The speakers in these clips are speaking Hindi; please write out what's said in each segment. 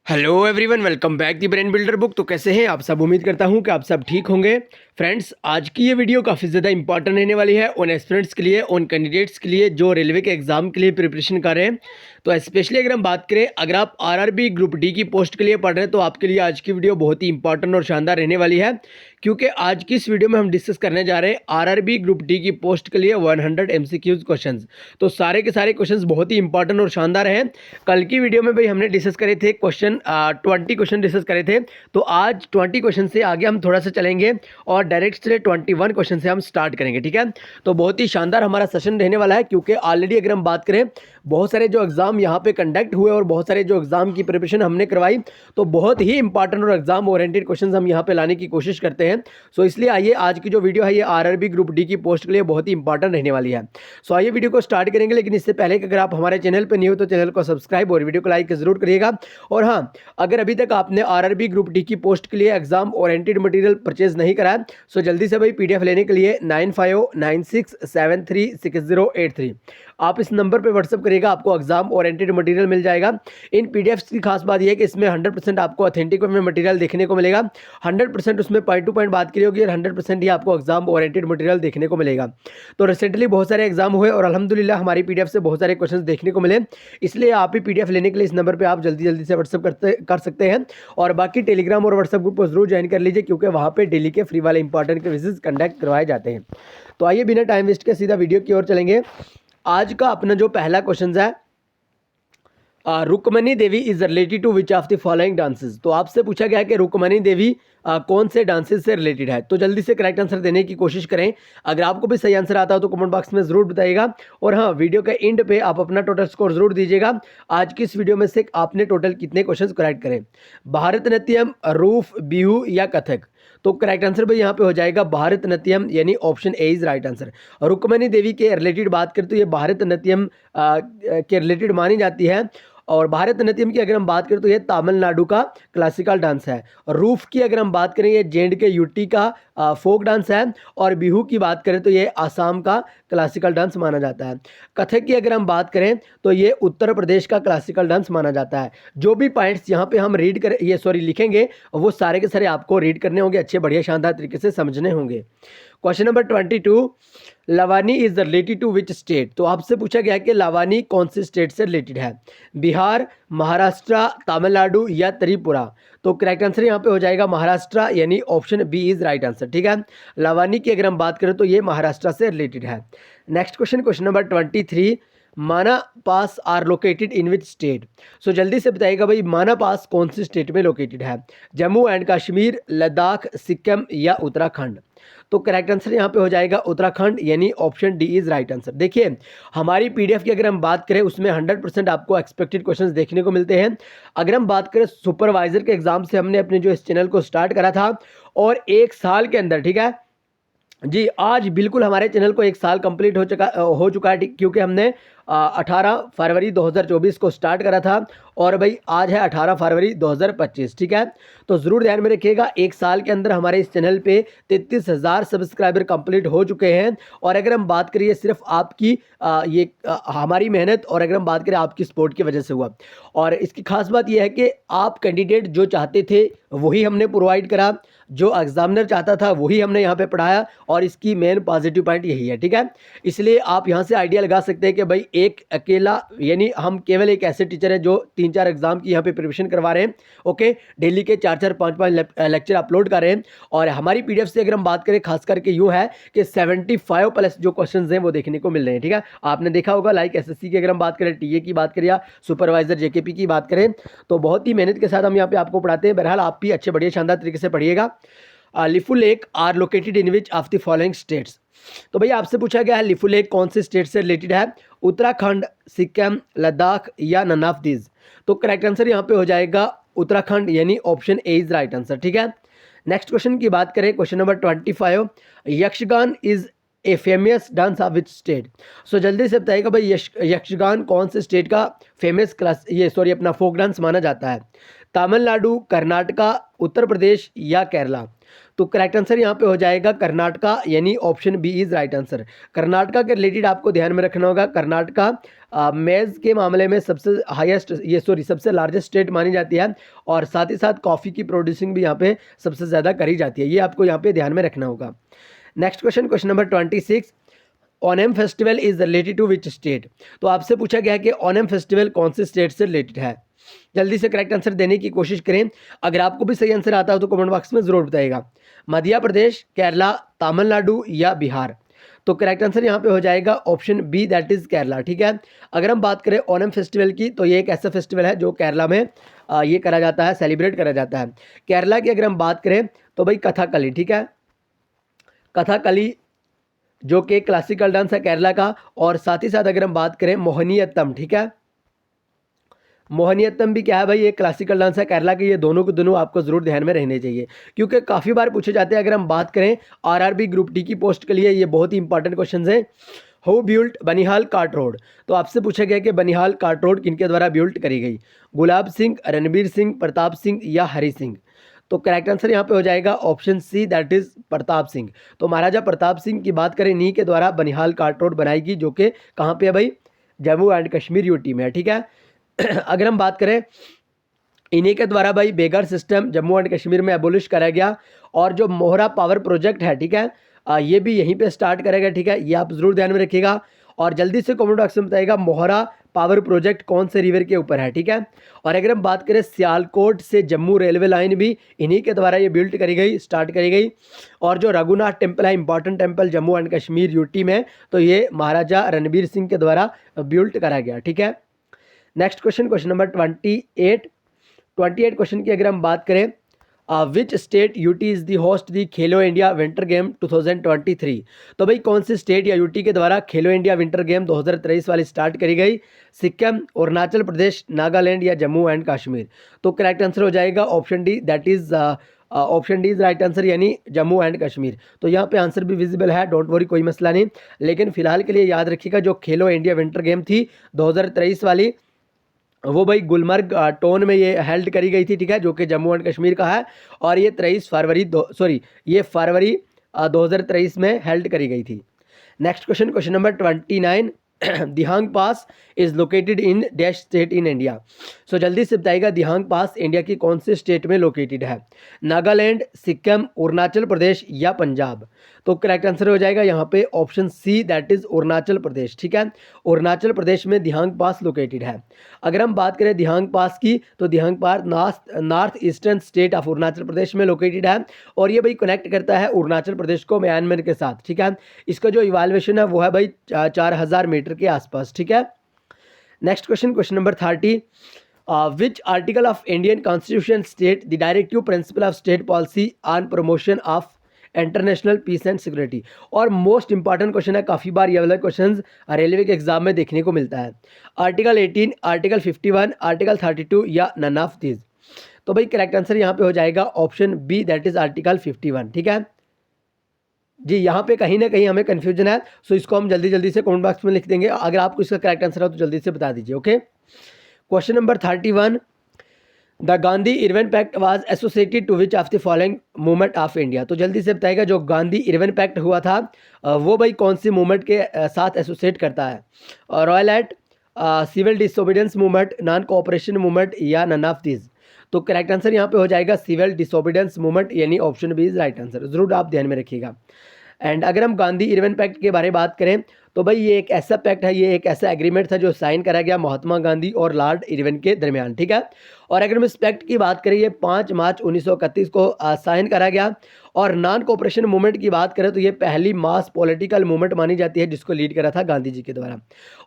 Hello everyone, welcome back the brain builder book. तो कैसे हैं आप सब? उम्मीद करता हूं कि आप सब ठीक होंगे। फ्रेंड्स, आज की ये वीडियो काफ़ी ज़्यादा इंपॉर्टेंट रहने वाली है उन एस्पिरेंट्स के लिए, उन कैंडिडेट्स के लिए जो रेलवे के एग्ज़ाम के लिए प्रिपरेशन कर रहे हैं। तो स्पेशली अगर हम बात करें, अगर आप आरआरबी ग्रुप डी की पोस्ट के लिए पढ़ रहे हैं तो आपके लिए आज की वीडियो बहुत ही इंपॉर्टेंट और शानदार रहने वाली है, क्योंकि आज की इस वीडियो में हम डिस्कस करने जा रहे हैं आरआरबी ग्रुप डी की पोस्ट के लिए 100 एमसीक्यूज क्वेश्चंस। तो सारे के सारे क्वेश्चंस बहुत ही इंपॉर्टेंट और शानदार हैं। कल की वीडियो में भाई हमने डिस्कस करे थे क्वेश्चन 20 क्वेश्चन डिस्कस करे थे, तो आज 20 क्वेश्चन से आगे हम थोड़ा सा चलेंगे और डायरेक्ट से 21 क्वेश्चन से हम स्टार्ट करेंगे। ठीक है, तो बहुत ही शानदार हमारा सेशन रहने वाला है, क्योंकि ऑलरेडी अगर हम बात करें बहुत सारे जो एग्जाम यहाँ पे कंडक्ट हुए और बहुत सारे जो एग्जाम की प्रिपरेशन हमने करवाई, तो बहुत ही इंपॉर्टेंट और एग्जाम ओरिएंटेड क्वेश्चंस हम यहाँ पे लाने की कोशिश करते हैं। सो इसलिए आइए, आज की जो वीडियो है ये आरआरबी ग्रुप डी की पोस्ट के लिए बहुत ही इंपॉर्टेंट रहने वाली है। सो आइए वीडियो को स्टार्ट करेंगे, लेकिन इससे पहले कि अगर आप हमारे चैनल पर नहीं हो तो चैनल को सब्सक्राइब और वीडियो को लाइक जरूर करिएगा। और हाँ, अगर अभी तक आपने आरआरबी ग्रुप डी की पोस्ट के लिए एग्जाम ओरिएंटेड मटेरियल परचेज नहीं करा है, सो जल्दी से भाई पीडीएफ लेने के लिए 9596736083 आप इस नंबर पे व्हाट्सअप करिएगा, आपको एग्जाम ओरिएंटेड मटेरियल मिल जाएगा। इन पीडीएफ्स की खास बात यह है कि इसमें 100% आपको ऑथेंटिक में मटेरियल देखने को मिलेगा। 100% उसमें पॉइंट टू पॉइंट बात की होगी और 100% ही आपको एग्जाम ओरिएंटेड मटेरियल देखने को मिलेगा। तो रिसेंटली बहुत सारे एग्जाम हुए और अल्हम्दुलिल्लाह हमारी पीडीएफ से बहुत सारे क्वेश्चन देखने को मिले, इसलिए आप भी पीडीएफ लेने के लिए इस नंबर पर आप जल्दी से व्हाट्सअप कर सकते हैं। और बाकी टेलीग्राम और व्हाट्सएप ग्रुप को जरूर ज्वाइन कर लीजिए, क्योंकि वहाँ पे डेली के फ्री वाले इंपॉर्टेंट क्विज़ेस कंडक्ट करवाए जाते हैं। तो आइए बिना टाइम वेस्ट के सीधा वीडियो की ओर चलेंगे। आज का अपना जो पहला क्वेश्चन है, Rukmini Devi is related to which of the following dances. तो आपसे पूछा गया है कि रुक्मणी देवी कौन से डांसेस से रिलेटेड है। तो जल्दी से करेक्ट आंसर देने की कोशिश करें। अगर आपको भी सही आंसर आता हो तो कमेंट बॉक्स में जरूर बताइएगा। और हाँ, वीडियो के एंड पे आप अपना टोटल स्कोर जरूर दीजिएगा। आज की इस वीडियो में से आपने टोटल कितने क्वेश्चन करेक्ट करें, भारतनाट्यम, रूफ, बिहू या कथक। तो करेक्ट आंसर भाई यहाँ पे हो जाएगा भारतनाट्यम, यानी option A is right answer. Rukmini Devi के रिलेटेड बात करें तो ये भारतनाट्यम के रिलेटेड मानी जाती है। और भारतनाट्यम की अगर हम बात करें तो ये तमिलनाडु का क्लासिकल डांस है। रूफ की अगर हम बात करें ये जे&के यूटी का फोक डांस है। और बिहू की बात करें तो ये आसाम का क्लासिकल डांस माना जाता है। कथक की अगर हम बात करें तो ये उत्तर प्रदेश का क्लासिकल डांस माना जाता है। जो भी पॉइंट्स यहाँ पे हम रीड कर लिखेंगे वो सारे के सारे आपको रीड करने होंगे, अच्छे बढ़िया शानदार तरीके से समझने होंगे। Question number 22, Lavani is related to which state. तो आपसे पूछा गया कि लवानी कौन से स्टेट से रिलेटेड है, बिहार, महाराष्ट्र, तमिलनाडु या त्रिपुरा। तो करेक्ट आंसर यहाँ पे हो जाएगा महाराष्ट्र, यानी option B is right answer. ठीक है, लवानी की अगर हम बात करें तो ये महाराष्ट्र से रिलेटेड है। Next question, question number 23, Mana pass are located in which state. So जल्दी से बताइएगा भाई, माना पास कौन सी स्टेट में लोकेटेड है, जम्मू एंड कश्मीर, लद्दाख, सिक्किम या उत्तराखंड। तो करेक्ट आंसर यहाँ पे हो जाएगा उत्तराखंड, यानी option D is right answer. देखिए, हमारी पीडीएफ की अगर हम बात करें उसमें 100% आपको एक्सपेक्टेड क्वेश्चंस देखने को मिलते हैं। अगर हम बात करें सुपरवाइजर के एग्जाम से हमने अपने जो इस चैनल को स्टार्ट करा था और एक साल के अंदर, ठीक है जी, आज बिल्कुल हमारे चैनल को एक साल कंप्लीट हो चुका है, क्योंकि हमने 18 फरवरी 2024 को स्टार्ट करा था और भाई आज है 18 फरवरी 2025। ठीक है, तो ज़रूर ध्यान में रखिएगा, एक साल के अंदर हमारे इस चैनल पे 33,000 सब्सक्राइबर कंप्लीट हो चुके हैं। और अगर हम बात करिए सिर्फ आपकी हमारी मेहनत और अगर हम बात करें आपकी सपोर्ट की वजह से हुआ। और इसकी खास बात यह है कि आप कैंडिडेट जो चाहते थे वही हमने प्रोवाइड करा, जो एग्जामिनर चाहता था वही हमने यहाँ पे पढ़ाया, और इसकी मेन पॉजिटिव पॉइंट यही है। ठीक है, इसलिए आप यहाँ से आइडिया लगा सकते हैं कि भाई एक अकेला, यानी हम केवल एक ऐसे टीचर हैं जो 3-4 एग्जाम की यहाँ पे प्रिपरेशन करवा रहे हैं। ओके, डेली के 4-4 5-5 लेक्चर अपलोड कर रहे हैं। और हमारी पीडीएफ से अगर हम बात करें खास करके यूँ है कि 75 प्लस जो क्वेश्चन हैं वो देखने को मिल रहे हैं। ठीक है, आपने देखा होगा, लाइक एसएससी की अगर हम बात करें, टीए की बात करें या सुपरवाइजर जेकेपी की बात करें, तो बहुत ही मेहनत के साथ हम यहाँ पे आपको पढ़ाते हैं। बहरहाल आप भी अच्छे बढ़िया शानदार तरीके से पढ़िएगा। लिफू lake are located in which of the following states. तो भैया आपसे पूछा गया है लिफू लेक कौन से स्टेट से रिलेटेड है, उत्तराखंड, सिक्किम, लद्दाख या नन ऑफ दीज। तो करेक्ट आंसर यहाँ पे हो जाएगा उत्तराखंड, यानी option A is right answer. ठीक है, नेक्स्ट क्वेश्चन की बात करें, question number 25, Yakshagana is a famous dance of which state. So जल्दी से बताइएगा भाई, यक्षगान कौन से स्टेट का फेमस अपना फोक डांस माना जाता है, तमिलनाडु, कर्नाटका, उत्तर प्रदेश या केरला। तो करेक्ट आंसर यहाँ पे हो जाएगा कर्नाटका, यानी option B is right answer. Karnataka के रिलेटेड आपको ध्यान में रखना होगा, कर्नाटका मेज के मामले में सबसे हाईएस्ट सबसे लार्जेस्ट स्टेट मानी जाती है, और साथ ही साथ कॉफ़ी की प्रोड्यूसिंग भी यहाँ पे सबसे ज़्यादा करी जाती है। ये आपको यहाँ पे ध्यान में रखना होगा। Next question number 26, Onam festival is related to which state. तो आपसे पूछा गया है कि ओनम फेस्टिवल कौन से स्टेट से रिलेटेड है। जल्दी से करेक्ट आंसर देने की कोशिश करें। अगर आपको भी सही आंसर आता हो तो कमेंट बॉक्स में जरूर बताइएगा। मध्य प्रदेश, केरला, तमिलनाडु या बिहार। तो करेक्ट आंसर यहाँ पे हो जाएगा option B, that is Kerala. ठीक है, अगर हम बात करें ओनम फेस्टिवल की, तो ये एक ऐसा फेस्टिवल है जो केरला में ये करा जाता है, सेलिब्रेट करा जाता है। केरला की अगर हम बात करें तो भाई कथकली, ठीक है, कथकली जो कि क्लासिकल डांस है केरला का, और साथ ही साथ अगर हम बात करें मोहिनीअट्टम, ठीक है, मोहिनीअट्टम भी क्या है भाई, ये क्लासिकल डांस है केरला के। ये दोनों के दोनों आपको जरूर ध्यान में रहने चाहिए, क्योंकि काफ़ी बार पूछे जाते हैं। अगर हम बात करें आरआरबी ग्रुप डी की पोस्ट के लिए, ये बहुत ही इंपॉर्टेंट क्वेश्चन है। Who built Banihal cart road. तो आपसे पूछा गया कि बनिहाल कार्ट रोड किनके द्वारा बिल्ट करी गई, गुलाब सिंह, रणबीर सिंह, प्रताप सिंह या हरि सिंह। तो करेक्ट आंसर यहाँ पे हो जाएगा option C, that is Pratap Singh. तो महाराजा प्रताप सिंह की बात करें, इन्हीं के द्वारा बनिहाल कार्ट रोड बनाएगी, जो कि कहाँ पे है भाई, जम्मू एंड कश्मीर यूटी में है। ठीक है, अगर हम बात करें, इन्हीं के द्वारा भाई बेगर सिस्टम जम्मू एंड कश्मीर में एबोलिश करा गया, और जो मोहरा पावर प्रोजेक्ट है, ठीक है, ये भी यहीं पे स्टार्ट करेगा। ठीक है, ये आप जरूर ध्यान में रखिएगा, और जल्दी से कमेंट बॉक्स में बताइएगा मोहरा पावर प्रोजेक्ट कौन से रिवर के ऊपर है। ठीक है, और अगर हम बात करें सियालकोट से जम्मू रेलवे लाइन भी इन्हीं के द्वारा ये बिल्ड करी गई, स्टार्ट करी गई। और जो रघुनाथ टेम्पल है, important temple Jammu and Kashmir UT में, तो ये महाराजा रणबीर सिंह के द्वारा बिल्ड करा गया। ठीक है, नेक्स्ट क्वेश्चन नंबर 28 क्वेश्चन की अगर हम बात करें, which state UT is the host the Khelo India winter game 2023। तो भाई कौन सी स्टेट या यूटी के द्वारा खेलो इंडिया विंटर गेम 2023 वाली स्टार्ट करी गई, सिक्किम, अरुणाचल प्रदेश, नागालैंड या जम्मू एंड कश्मीर। तो करेक्ट आंसर हो जाएगा option D, that is option D is right answer, यानी जम्मू एंड कश्मीर। तो यहाँ पे आंसर भी विजिबल है, डोंट वरी, कोई मसला नहीं। लेकिन फिलहाल के लिए याद रखिएगा, जो खेलो इंडिया विंटर गेम थी 2023 वाली, वो भाई गुलमर्ग टोन में ये हेल्ड करी गई थी। ठीक है, जो कि जम्मू एंड कश्मीर का है, और ये 23 फरवरी ये फरवरी 2023 में हेल्ड करी गई थी। Next question number 29, Dihang pass is located in dash state in India. So जल्दी से बताइएगा, दिहांग पास इंडिया की कौन से स्टेट में लोकेटेड है, नागालैंड, सिक्किम, अरुणाचल प्रदेश या पंजाब। तो करेक्ट आंसर हो जाएगा यहाँ पे option C, that is Arunachal Pradesh. ठीक है, अरुणाचल प्रदेश में दिहांग पास लोकेटेड है। अगर हम बात करें दिहांग पास की, तो Dihang pass north eastern state of Arunachal Pradesh में लोकेटेड है, और ये भाई कनेक्ट करता है अरुणाचल प्रदेश को म्यांमार के साथ। ठीक है, इसका जो इवाल्वेशन है वो है भाई 4000 मीटर के आसपास। ठीक है, next question number 30, which article of Indian constitution state the directive principle of state policy on promotion of international peace and security. और मोस्ट इंपॉर्टेंट क्वेश्चन है, काफ़ी बार ये वाला क्वेश्चन रेलवे के एग्जाम में देखने को मिलता है। आर्टिकल 18, आर्टिकल 51, आर्टिकल 32 या नन ऑफ दिस। तो भाई करेक्ट आंसर यहाँ पे हो जाएगा option B, that is article 51। ठीक है जी, यहाँ पे कहीं ना कहीं हमें कन्फ्यूजन है, सो इसको हम जल्दी से कमेंट बॉक्स में लिख देंगे। अगर आपको इसका करेक्ट आंसर हो तो जल्दी से बता दीजिए। Okay, question number 31, the Gandhi Irwin pact was associated to which of the following movement of India. तो जल्दी से बताएगा, जो गांधी इरविन पैक्ट हुआ था वो भाई कौन सी मूवमेंट के साथ एसोसिएट करता है, royal act, civil disobedience movement, non cooperation movement या नन ऑफ दिस। तो करेक्ट आंसर यहाँ पे हो जाएगा सिविल डिसोबीडियंस मूवमेंट, यानी option B is right answer. जरूर आप ध्यान में रखिएगा। एंड अगर हम गांधी इरविन पैक्ट के बारे में बात करें, तो भाई ये एक ऐसा पैक्ट है, ये एक ऐसा एग्रीमेंट था जो साइन करा गया महात्मा गांधी और लॉर्ड इरविन के दरमियान। ठीक है, और अगर हम इस पैक्ट की बात करें, ये 5 मार्च 1931 को साइन करा गया। और नॉन कोऑपरेशन मूवमेंट की बात करें तो ये पहली मास पॉलिटिकल मूवमेंट मानी जाती है, जिसको लीड करा था गांधी जी के द्वारा।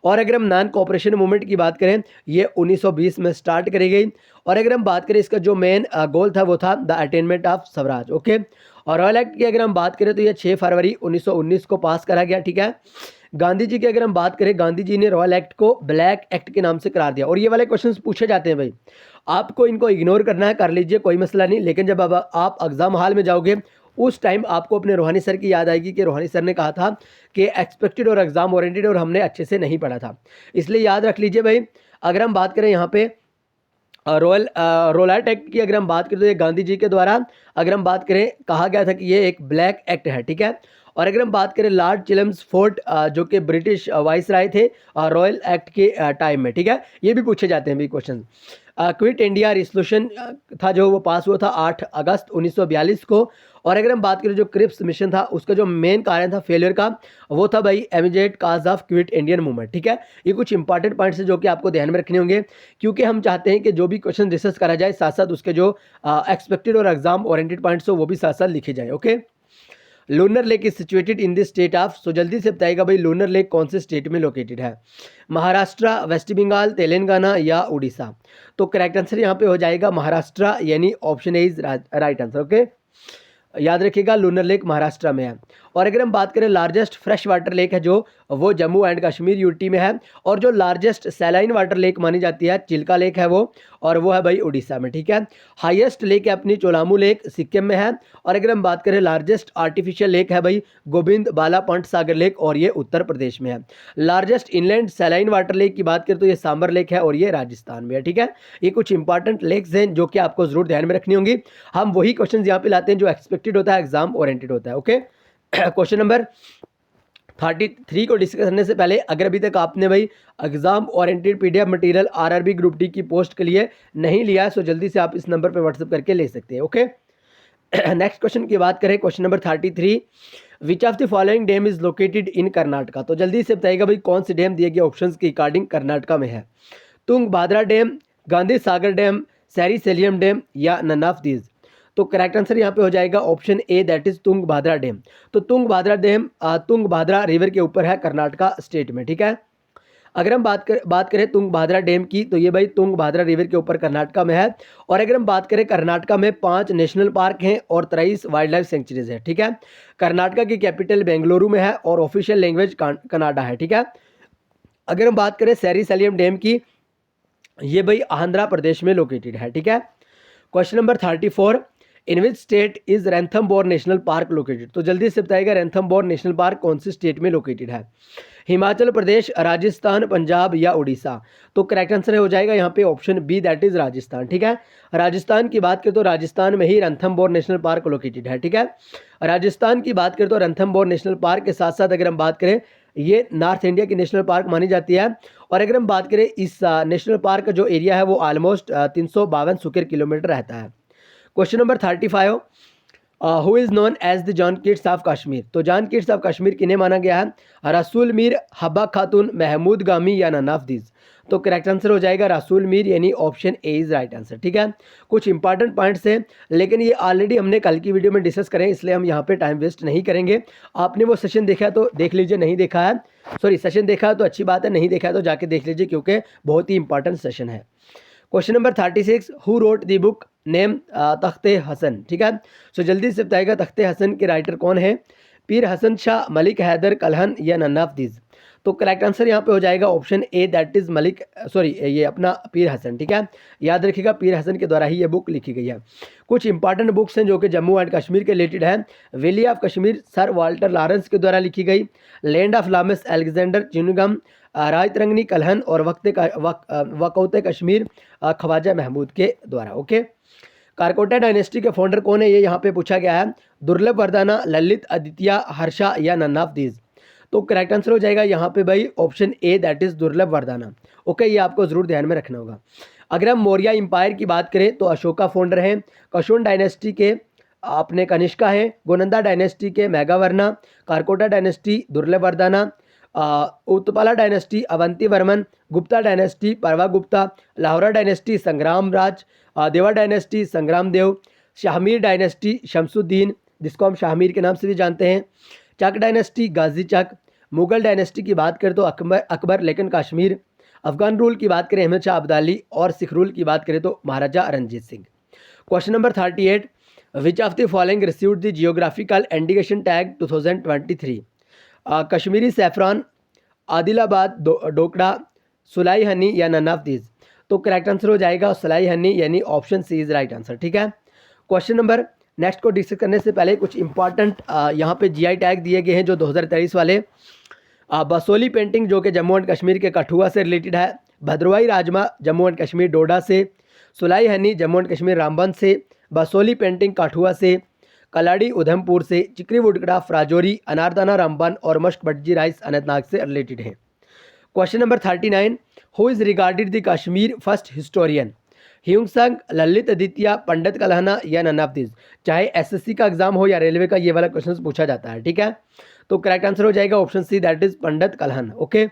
और अगर हम नॉन कोऑपरेशन मूवमेंट की बात करें, ये 1920 में स्टार्ट करी गई। और अगर हम बात करें, इसका जो मेन गोल था वो था the attainment of Swaraj. Okay, और रॉयल एक्ट की अगर हम बात करें तो ये 6 फरवरी 1919 को पास करा गया। ठीक है, गांधी जी की अगर हम बात करें, गांधी जी ने रॉयल एक्ट को ब्लैक एक्ट के नाम से करार दिया। और ये वाले क्वेश्चंस पूछे जाते हैं भाई, आपको इनको इग्नोर करना है, कर लीजिए, कोई मसला नहीं। लेकिन जब आप एग्जाम हॉल में जाओगे, उस टाइम आपको अपने रूहानी सर की याद आएगी कि रूहानी सर ने कहा था कि एक्सपेक्टेड और एग्जाम ओरिएंटेड, और हमने अच्छे से नहीं पढ़ा था। इसलिए याद रख लीजिए भाई। अगर हम बात करें यहाँ पे रोलाट एक्ट की अगर हम बात करें तो ये गांधी जी के द्वारा अगर हम बात करें कहा गया था कि ये एक ब्लैक एक्ट है, ठीक है। और अगर हम बात करें लॉर्ड चिल्मसफोर्ड जो कि ब्रिटिश वाइसराय थे रॉयल एक्ट के टाइम में, ठीक है, ये भी पूछे जाते हैं भी क्वेश्चन। क्विट इंडिया रेजोल्यूशन था जो वो पास हुआ था 8 अगस्त 1942 को। और अगर हम बात करें जो क्रिप्स मिशन था उसका जो मेन कारण था फेलियर का वो था भाई immediate cause of quit Indian movement, ठीक है। ये कुछ इंपॉर्टेंट पॉइंट्स है जो कि आपको ध्यान में रखने होंगे, क्योंकि हम चाहते हैं कि जो भी क्वेश्चन डिस्कस करा जाए साथ साथ उसके जो एक्सपेक्टेड और एग्जाम ओरिएंटेड पॉइंट्स हो वो भी साथ साथ लिखे जाए, okay. Lonar lake is situated in this state of, so जल्दी से बताइएगा भाई लूनर लेक कौन से स्टेट में लोकेटेड है, महाराष्ट्र, वेस्ट बंगाल, तेलंगाना या उड़ीसा। तो करेक्ट आंसर यहाँ पे हो जाएगा महाराष्ट्र, यानी option A is right answer, okay. याद रखिएगा लूनर लेक महाराष्ट्र में है। और अगर हम बात करें लार्जेस्ट फ्रेश वाटर लेक है जो वो जम्मू एंड कश्मीर यूटी में है। और जो लार्जेस्ट सैलाइन वाटर लेक मानी जाती है चिल्का लेक है वो, और वो है भाई उड़ीसा में, ठीक है। हाईएस्ट लेक है अपनी चोलामू लेक सिक्किम में है। और अगर हम बात करें लार्जेस्ट आर्टिफिशियल लेक है भाई गोविंद बाला पंट सागर लेक, और ये उत्तर प्रदेश में है। Largest inland saline water lake की बात करें तो ये सांबर लेक है और ये राजस्थान में है, ठीक है। ये कुछ इंपॉर्टेंट लेक्स हैं जो कि आपको जरूर ध्यान में रखनी होंगी। हम वही क्वेश्चन यहाँ पे लाते हैं जो एक्सपेक्टेड होता है, एग्जाम ओरिएंटेड होता है, ओके। क्वेश्चन नंबर 33 को डिस्कस करने से पहले अगर अभी तक आपने भाई exam oriented PDF material RRB group D की पोस्ट के लिए नहीं लिया है, सो जल्दी से आप इस नंबर पर व्हाट्सएप करके ले सकते हैं, ओके। नेक्स्ट क्वेश्चन की बात करें, question number 33, which of the following dam is located इन कर्नाटका। तो जल्दी से बताइएगा भाई कौन सी डैम दिए गए ऑप्शंस के अकॉर्डिंग कर्नाटका में है, तुंगभद्रा डैम, गांधी सागर डैम, सैरी सेलियम डैम या नन ऑफ दीज। तो करेक्ट आंसर यहाँ पे हो जाएगा option A, that is Tungabhadra dam. तो तुंगभद्रा डैम तुंगभद्रा रिवर के ऊपर है कर्नाटका स्टेट में, ठीक है। अगर हम बात करें तुंगभद्रा डैम की तो ये भाई तुंगभद्रा रिवर के ऊपर कर्नाटका में है। और अगर हम बात करें कर्नाटका में 5 नेशनल पार्क हैं और 23 वाइल्ड लाइफ सेंचुरीज है, ठीक है। कर्नाटका की कैपिटल बेंगलुरु में है और ऑफिशियल लैंग्वेज कन्नाडा है, ठीक है। अगर हम बात करें सैरी सेलियम डैम की, ये भाई आंध्र प्रदेश में लोकेटेड है, ठीक है। Question number 34, in which state is Ranthambore national park located. तो जल्दी से बताइएगा रैंथमबोर नेशनल पार्क कौन सी स्टेट में लोकेटेड है, हिमाचल प्रदेश, राजस्थान, पंजाब या उड़ीसा। तो करेक्ट आंसर हो जाएगा यहाँ पे option B, that is Rajasthan, ठीक है। राजस्थान की बात करें तो राजस्थान में ही रणथंभौर नेशनल पार्क लोकेटेड है, ठीक है। राजस्थान की बात करें तो रणथंभौर नेशनल पार्क के साथ साथ अगर हम बात करें ये नॉर्थ इंडिया की नेशनल पार्क मानी जाती है। और अगर हम बात करें इस नेशनल पार्क का जो एरिया है वो ऑलमोस्ट 352 स्क्वायर किलोमीटर रहता है। Question number 35, who is known as the John kids of Kashmir. तो जॉन किड्स ऑफ कश्मीर किन्हें माना गया है, रसूल मीर, हब्बा खातून, महमूद गामी या नन ऑफ दीज। तो करेक्ट आंसर हो जाएगा रसूल मीर, यानी option A is right answer, ठीक है। कुछ इंपॉर्टेंट पॉइंट्स हैं लेकिन ये ऑलरेडी हमने कल की वीडियो में डिस्कस करें, इसलिए हम यहाँ पे टाइम वेस्ट नहीं करेंगे। आपने वो सेशन देखा है तो देख लीजिए, नहीं देखा है सॉरी सेशन देखा है तो अच्छी बात है, नहीं देखा है तो जाके देख लीजिए क्योंकि बहुत ही इंपॉर्टेंट सेशन है। Question number 36, who wrote the book name तख्ते हसन, ठीक है। सो जल्दी से बताइएगा तख्ते हसन के राइटर कौन है, पीर हसन शाह, मलिक हैदर कलहन या नन ऑफ दीज। तो करेक्ट आंसर यहाँ पे हो जाएगा option A, that is Malik ये अपना पीर हसन, ठीक है। याद रखिएगा पीर हसन के द्वारा ही ये बुक लिखी गई है। कुछ इंपॉर्टेंट बुक्स हैं जो कि जम्मू एंड कश्मीर के रिलेटेड है, valley of Kashmir sir Walter Lawrence के द्वारा लिखी गई, लैंड ऑफ लामिस अलेक्जेंडर चिनुगम, रायतरंगनी कलहन और वक़ौत कश्मीर ख्वाजा महमूद के द्वारा, ओके। कारकोटा डायनेस्टी के फाउंडर कौन है, ये यहाँ पे पूछा गया है, दुर्लभ वर्धना, ललित आदित्य, हर्षा या नन ऑफ दीज। तो करेक्ट आंसर हो जाएगा यहाँ पे भाई ऑप्शन ए, दैट इज दुर्लभ वर्धना, ओके। ये आपको जरूर ध्यान में रखना होगा। अगर हम मौर्य इंपायर की बात करें तो अशोका फाउंडर हैं, कशुन डायनेस्टी के अपने कनिष्का है, गोनंदा डायनेस्टी के मेगावर्ना, कारकोटा डायनेस्टी दुर्लभ वर्धना, उत्पला डायनेस्टी अवंती वर्मन, गुप्ता डायनेस्टी परवा गुप्ता, लाहौरा डायनेस्टी संग्राम राज, देवा डायनेस्टी संग्राम देव, शाहमीर डायनेस्टी शमसुद्दीन जिसको हम शाहमीर के नाम से भी जानते हैं, चक डायनेस्टी गाजी चक, मुगल डायनेस्टी की बात करें तो अकबर लेकिन कश्मीर, अफगान रूल की बात करें अहमद शाह अब्दाली और सिख रूल की बात करें तो Maharaja Ranjit Singh. Question number 38, which of the following received the geographical indication tag 2023, Kashmiri saffron, Adilabad Dokra, Sulai honey या नन ऑफ दीज। तो करेक्ट आंसर हो जाएगा सुलाई हनी, यानी option C is right answer, ठीक है। क्वेश्चन नंबर नेक्स्ट को डिस्कस करने से पहले कुछ इंपॉर्टेंट यहाँ पे जीआई टैग दिए गए हैं जो 2023 वाले, बसोली पेंटिंग जो कि जम्मू एंड कश्मीर के कठुआ से रिलेटेड है, भद्रवाही राजमा जम्मू एंड कश्मीर डोडा से, सुलाई हनी जम्मू एंड कश्मीर रामबन से, बसोली पेंटिंग काठुआ से, कलाड़ी उधमपुर से, चिकरी वुडक्राफ्ट राजौरी, अनारदाना रामबन और मश्क भटजी राइस अनंतनाग से रिलेटेड है। Question number 39, who is regarded the Kashmir first historian? Hiuen Tsang, Lalit Aditya, Pandit Kalhana या नन ऑफ दिस। चाहे एसएससी का एग्जाम हो या रेलवे का, ये वाला क्वेश्चन पूछा जाता है, ठीक है। तो करेक्ट आंसर हो जाएगा option C, that is Pandit Kalhan. Okay,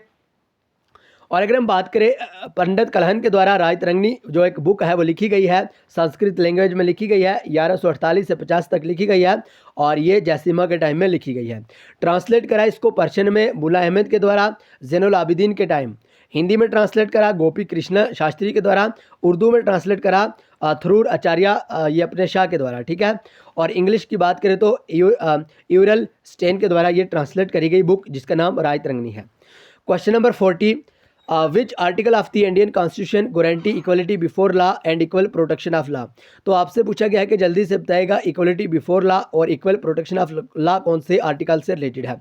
और अगर हम बात करें पंडित कल्हण के द्वारा रायतरंगिणी जो एक बुक है वो लिखी गई है, संस्कृत लैंग्वेज में लिखी गई है, 1148 से 50 तक लिखी गई है और ये जैसिमा के टाइम में लिखी गई है। ट्रांसलेट करा इसको पर्शियन में मुला अहमद के द्वारा ज़ैनुल आबिदीन के टाइम, हिंदी में ट्रांसलेट करा गोपी कृष्ण शास्त्री के द्वारा, उर्दू में ट्रांसलेट करा थरूर आचार्य ये अपने शाह के द्वारा, ठीक है। और इंग्लिश की बात करें तो यूरल स्टेन के द्वारा ये ट्रांसलेट करी गई बुक जिसका नाम रायतरंगिणी है। Question number 40, which article of the Indian constitution guarantee equality before law and equal protection of law? तो आपसे पूछा गया है कि जल्दी से बताएगा इक्वलिटी बिफोर लॉ और इक्वल प्रोटेक्शन ऑफ लॉ कौन से आर्टिकल से रिलेटेड है?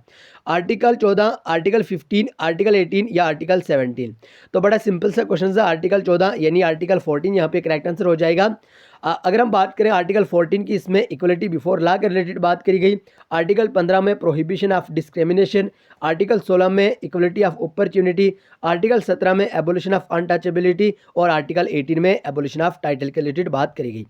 आर्टिकल 14, आर्टिकल 15, आर्टिकल 18 या आर्टिकल 17? तो बड़ा सिंपल सा क्वेश्चन है, आर्टिकल 14 यानी आर्टिकल 14 यहाँ पे करेक्ट आंसर हो जाएगा। अगर हम बात करें आर्टिकल 14 की, इसमें इक्वलिटी बिफोर लॉ के रिलेटेड बात करी गई। आर्टिकल 15 में प्रोहिबिशन ऑफ डिस्क्रिमिनेशन, आर्टिकल 16 में इक्वलिटी ऑफ अपॉर्चुनिटी, आर्टिकल 17 में एबोलिशन ऑफ अनटचेबिलिटी और आर्टिकल 18 में एबोलिशन ऑफ टाइटल के रिलेटेड बात करी गई।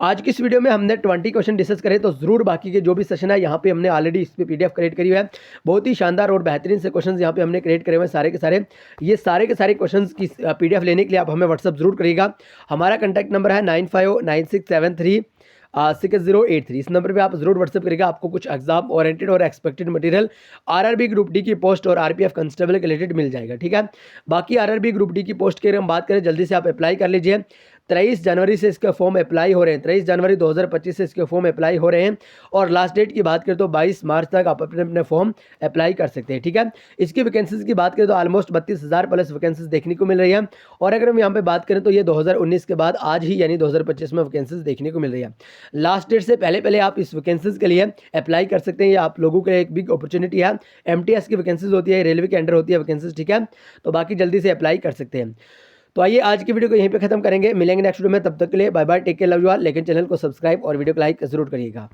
आज की इस वीडियो में हमने 20 क्वेश्चन डिस्कस करे, तो जरूर बाकी के जो भी सेशन है यहाँ पे हमने ऑलरेडी इस पे पीडीएफ क्रिएट करी हुई है। बहुत ही शानदार और बेहतरीन से क्वेश्चंस यहाँ पे हमने क्रिएट करे हुए हैं सारे के सारे। ये सारे के सारे क्वेश्चंस की पीडीएफ लेने के लिए आप हमें व्हाट्सअप जरूर करिएगा। हमारा कॉन्टैक्ट नंबर है 9596736083। इस नंबर पे आप जरूर व्हाट्सअप करिएगा। आपको कुछ एग्जाम ओरिएंटेड और expected material RRB group D की पोस्ट और आरपीएफ कांस्टेबल के रिलेटेड मिल जाएगा, ठीक है। बाकी आरआरबी ग्रुप डी की पोस्ट की अगर हम बात करें, जल्दी से आप अप्लाई कर लीजिए। 23 जनवरी से इसके फॉर्म अप्लाई हो रहे हैं, 23 जनवरी 2025 से इसके फॉर्म अप्लाई हो रहे हैं और लास्ट डेट की बात करें तो 22 मार्च तक आप अपने अपने फॉर्म अप्लाई कर सकते हैं, ठीक है। इसकी वैकेंसीज की बात करें तो ऑलमोस्ट 32,000 प्लस वैकेंसीज देखने को मिल रही है। और अगर हम यहाँ पे बात करें तो ये 2019 के बाद आज ही यानी 2025 में वैकेंसीज देखने को मिल रही है। लास्ट डेट से पहले पहले आप इस वैकेंसीज के लिए अप्लाई कर सकते हैं। ये आप लोगों के लिए एक बिग अपॉर्चुनिटी है। एमटीएस की वैकेंसीज होती है, रेलवे के अंडर होती है वैकेंसीज, ठीक है। तो बाकी जल्दी से अप्लाई कर सकते हैं। तो आइए आज की वीडियो को यहीं पे खत्म करेंगे, मिलेंगे नेक्स्ट वीडियो में। तब तक के लिए bye bye, take care, love you all. लेकिन चैनल को सब्सक्राइब और वीडियो को लाइक जरूर करिएगा।